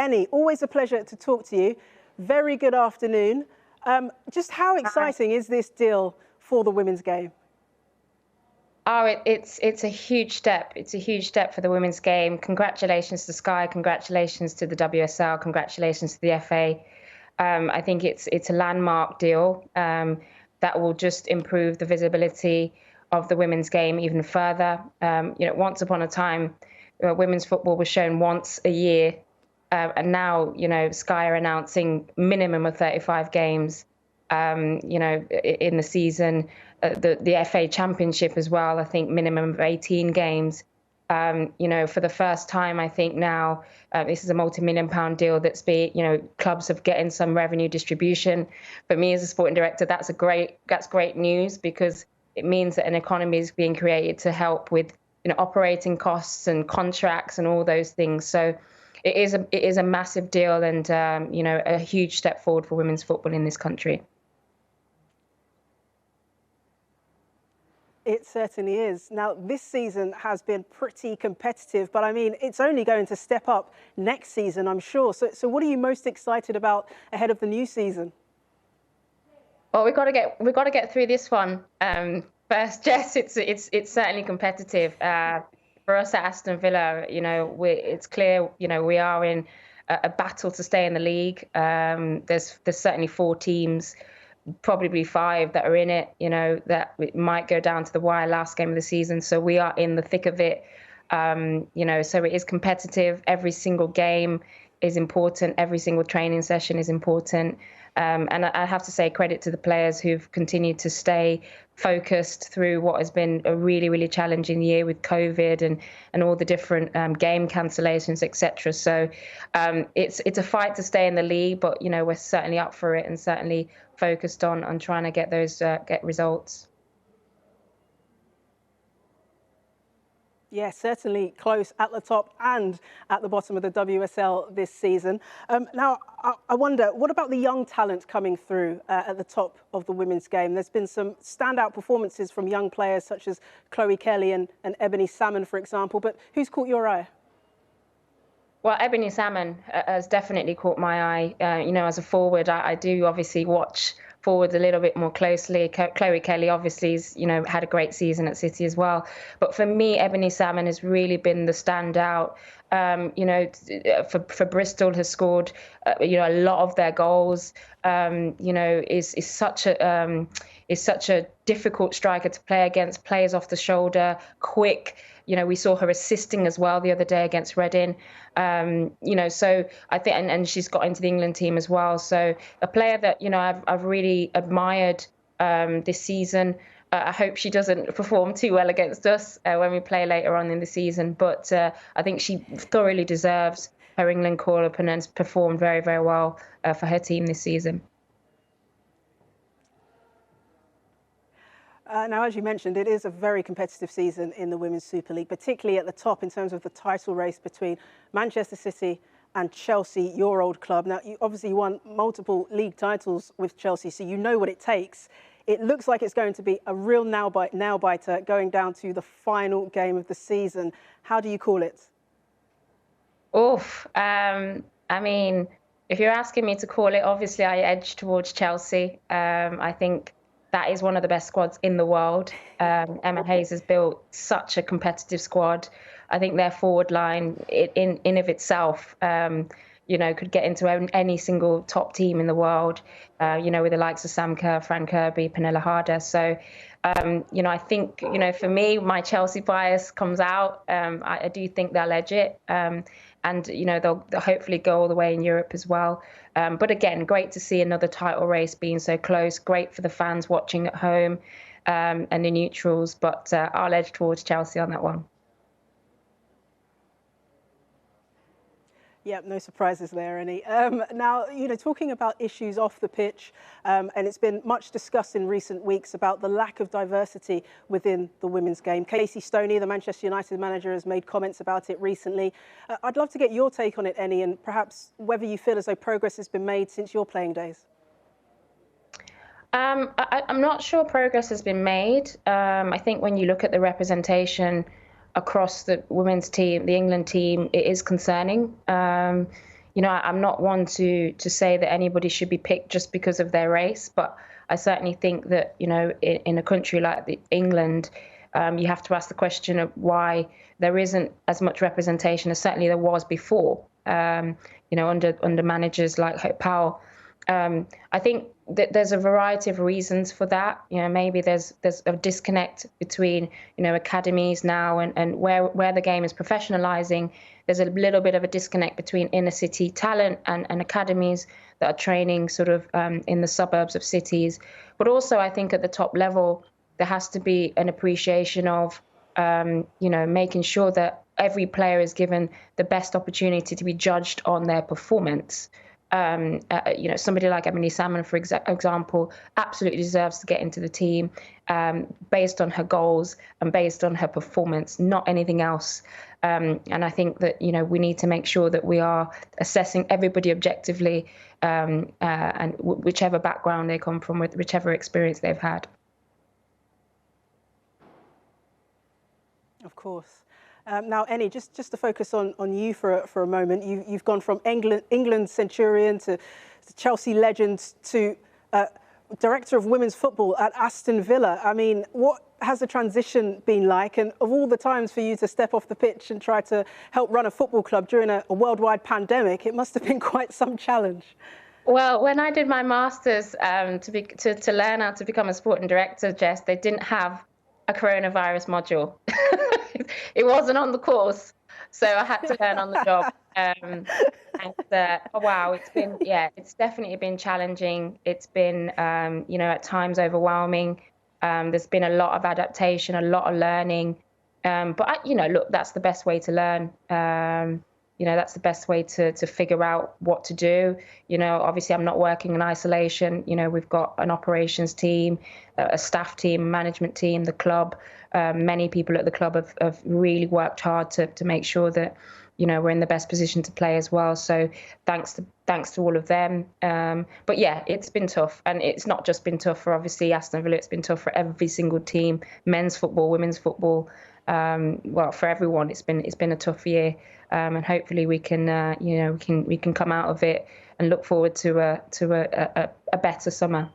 Eni, always a pleasure to talk to you. Very good afternoon. Just how exciting is this deal for the women's game? Oh, it's a huge step. It's a huge step for the women's game. Congratulations to Sky. Congratulations to the WSL. Congratulations to the FA. I think it's a landmark deal that will just improve the visibility of the women's game even further. Once upon a time, women's football was shown once a year, and now Sky are announcing minimum of 35 games. In the season, the FA Championship as well. I think minimum of 18 games. For the first time, I think now this is a multi-million-pound deal that's clubs have getting some revenue distribution. For me as a sporting director, that's great news, because it means that an economy is being created to help with operating costs and contracts and all those things. So it is a massive deal, and a huge step forward for women's football in this country. It certainly is. Now, this season has been pretty competitive, but I mean, it's only going to step up next season, I'm sure. So what are you most excited about ahead of the new season? Well, we've got to get through this one first. Jess, it's certainly competitive. For us at Aston Villa, it's clear, we are in a battle to stay in the league. There's certainly 4 teams, probably 5 that are in it, that it might go down to the wire last game of the season. So we are in the thick of it. So it is competitive. Every single game is important. Every single training session is important. And I have to say credit to the players who've continued to stay focused through what has been a really, really challenging year with COVID and all the different game cancellations, etc. So it's a fight to stay in the league, but we're certainly up for it and certainly focused on trying to get those get results. Yeah, certainly close at the top and at the bottom of the WSL this season. Now, I wonder, what about the young talent coming through at the top of the women's game? There's been some standout performances from young players such as Chloe Kelly and Ebony Salmon, for example. But who's caught your eye? Well, Ebony Salmon has definitely caught my eye. As a forward, I do obviously watch forwards a little bit more closely. Chloe Kelly obviously has, had a great season at City as well. But for me, Ebony Salmon has really been the standout. For Bristol has scored, a lot of their goals. Is such a difficult striker to play against. Plays off the shoulder, quick. We saw her assisting as well the other day against Reading. So I think, and she's got into the England team as well. So a player that, I've really admired this season. I hope she doesn't perform too well against us when we play later on in the season. But I think she thoroughly deserves her England call-up and has performed very, very well for her team this season. Now, as you mentioned, it is a very competitive season in the Women's Super League, particularly at the top in terms of the title race between Manchester City and Chelsea, your old club. Now, you obviously won multiple league titles with Chelsea, so you know what it takes. It looks like it's going to be a real nail-biter going down to the final game of the season. How do you call it? Oof. I mean, if you're asking me to call it, obviously I edge towards Chelsea. I think that is one of the best squads in the world. Emma Hayes has built such a competitive squad. I think their forward line in of itself, could get into any single top team in the world, with the likes of Sam Kerr, Fran Kirby, Pernilla Harder. So, I think, for me, my Chelsea bias comes out. I do think they'll edge it. And, they'll hopefully go all the way in Europe as well. But again, great to see another title race being so close. Great for the fans watching at home and the neutrals. But I'll edge towards Chelsea on that one. Yeah, no surprises there, Eni. Now, talking about issues off the pitch, and it's been much discussed in recent weeks about the lack of diversity within the women's game. Casey Stoney, the Manchester United manager, has made comments about it recently. I'd love to get your take on it, Eni, and perhaps whether you feel as though progress has been made since your playing days. I'm not sure progress has been made. I think when you look at the representation across the women's team, the England team, it is concerning. I'm not one to say that anybody should be picked just because of their race, but I certainly think that, in a country like England, you have to ask the question of why there isn't as much representation as certainly there was before, under managers like Hope Powell. I think that there's a variety of reasons for that. Maybe there's a disconnect between, academies now and where the game is professionalizing. There's a little bit of a disconnect between inner city talent and academies that are training sort of in the suburbs of cities. But also, I think at the top level, there has to be an appreciation of, making sure that every player is given the best opportunity to be judged on their performance. Somebody like Emily Salmon, for example, absolutely deserves to get into the team based on her goals and based on her performance, not anything else. And I think that, we need to make sure that we are assessing everybody objectively, and whichever background they come from, with whichever experience they've had. Of course. Now, Eni, just to focus on you for a moment, you've gone from England centurion to Chelsea legend to director of women's football at Aston Villa. I mean, what has the transition been like? And of all the times for you to step off the pitch and try to help run a football club during a worldwide pandemic, it must have been quite some challenge. Well, when I did my master's to learn how to become a sporting director, Jess, they didn't have a coronavirus module. It wasn't on the course, so I had to learn on the job. Wow, it's definitely been challenging. It's been, at times overwhelming. There's been a lot of adaptation, a lot of learning. But look, that's the best way to learn. That's the best way to figure out what to do. Obviously I'm not working in isolation. We've got an operations team, a staff team, a management team, the club. Many people at the club have really worked hard to make sure that, we're in the best position to play as well. So thanks to all of them. But yeah, it's been tough. And it's not just been tough for obviously Aston Villa, it's been tough for every single team, men's football, women's football. For everyone, it's been a tough year. And hopefully we can, we can come out of it and look forward to a better summer.